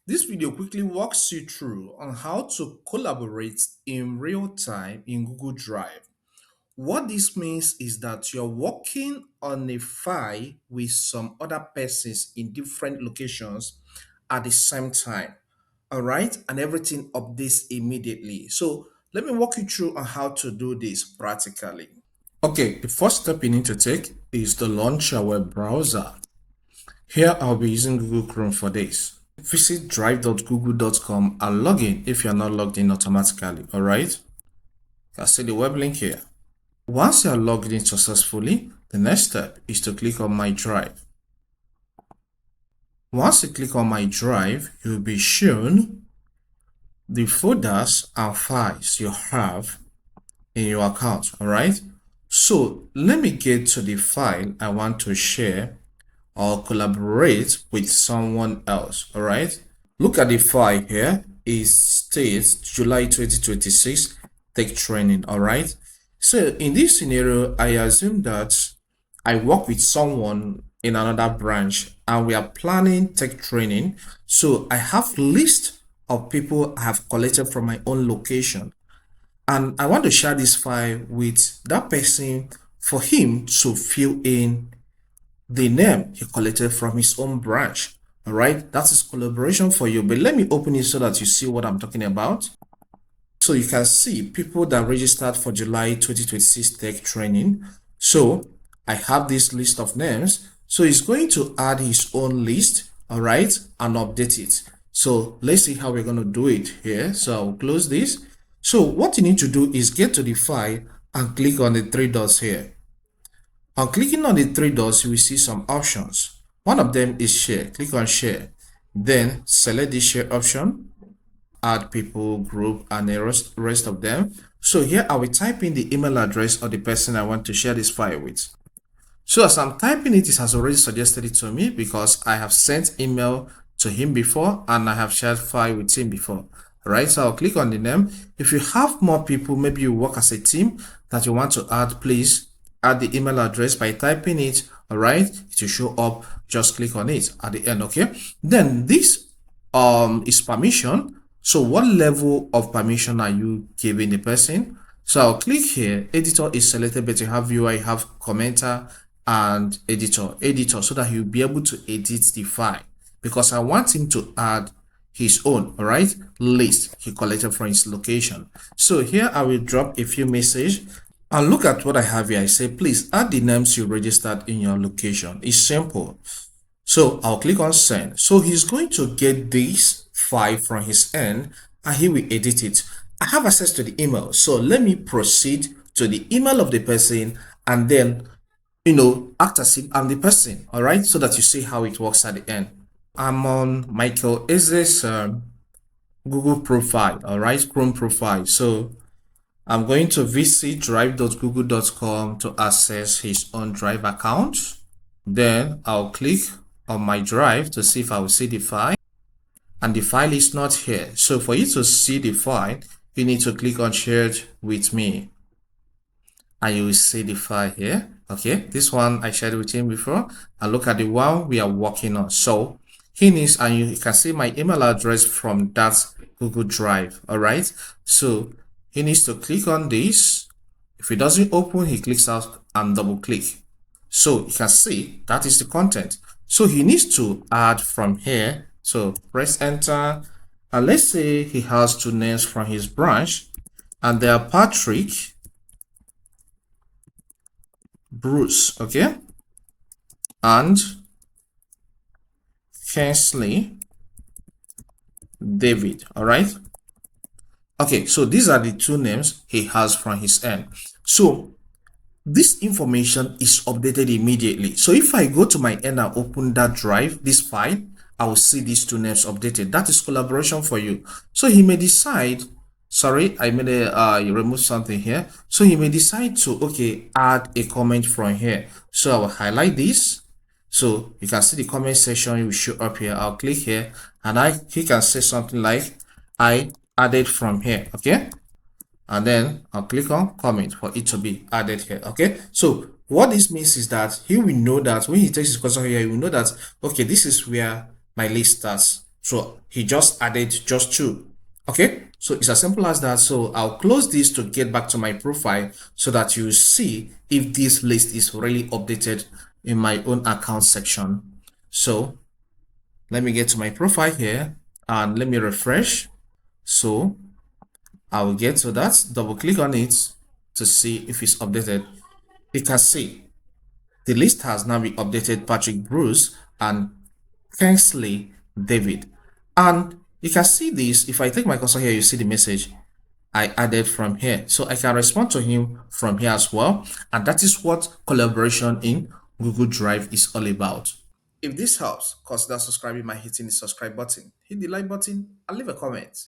This video quickly walks you through on how to collaborate in real time in Google Drive. What this means is that you're working on a file with some other persons in different locations at the same time. All right, and everything updates immediately. So let me walk you through on how to do this practically. Okay, the first step you need to take is to launch your web browser. Here I'll be using Google Chrome for this. Visit drive.google.com and log in if you're not logged in automatically, alright? You can see the web link here. Once you're logged in successfully, the next step is to click on My Drive. Once you click on My Drive, you'll be shown the folders and files you have in your account, alright? So let me get to the file I want to share or collaborate with someone else. All right, look at the file here. It states July 2026 tech training. All right, so in this scenario I assume that I work with someone in another branch and we are planning tech training. So I have list of people I have collected from my own location, and I want to share this file with that person for him to fill in the name he collected from his own branch. All right, that is collaboration for you. But let me open it so that you see what I'm talking about. So you can see people that registered for July 2026 tech training. So I have this list of names. So he's going to add his own list, all right, and update it. So let's see how we're going to do it here. So I'll close this. So what you need to do is get to the file and click on the three dots here. On clicking on the three dots, you will see some options. One of them is share. Click on share. Then select the share option, add people, group, and the rest of them. So here I will type in the email address of the person I want to share this file with. So as I'm typing it, it has already suggested it to me because I have sent email to him before and I have shared file with him before. Right, so I'll click on the name. If you have more people, maybe you work as a team that you want to add, please add the email address by typing it. All right, it will show up. Just click on it at the end. Okay, then this is permission. So what level of permission are you giving the person? So I'll click here. Editor is selected, but you have viewer, you have commenter and editor so that he'll be able to edit the file, because I want him to add his own, all right, list he collected from his location. So here I will drop a few messages and look at what I have here. I say, please add the names you registered in your location. It's simple. So I'll click on send. So he's going to get this file from his end and he will edit it. I have access to the email. So let me proceed to the email of the person and then, act as if I'm the person, all right, so that you see how it works at the end. I'm on Michael Eze's Google profile, all right, Chrome profile. So I'm going to visit drive.google.com to access his own Drive account. Then I'll click on my Drive to see if I will see the file, and the file is not here. So for you to see the file, you need to click on shared with me and you will see the file here. Okay, this one I shared with him before, and look at the one we are working on. So he needs, and you can see my email address from that Google Drive. All right, so he needs to click on this. If it doesn't open, he clicks out and double click. So you can see that is the content. So he needs to add from here. So press enter, and let's say he has two names from his branch, and they are Patrick, Bruce, okay, and Kensley, David. All right. Okay, so these are the two names he has from his end. So this information is updated immediately. So if I go to my end and open that drive, this file, I will see these two names updated. That is collaboration for you. So he may decide, sorry, I made a remove something here. So he may decide to, okay, add a comment from here. So I will highlight this. So you can see the comment section will show up here. I'll click here and he can say something like, I added from here, okay, and then I'll click on comment for it to be added here. Okay, so what this means is that he will know that when he takes his cursor here, he will know that, okay, this is where my list starts. So he just added just two. Okay, so it's as simple as that. So I'll close this to get back to my profile so that you see if this list is really updated in my own account section. So let me get to my profile here and let me refresh. So I will get to that, double click on it to see if it's updated. You can see the list has now been updated: Patrick Bruce and Kingsley David. And you can see this. If I take my cursor here, you see the message I added from here. So I can respond to him from here as well. And that is what collaboration in Google Drive is all about. If this helps, consider subscribing by hitting the subscribe button, hit the like button, and leave a comment.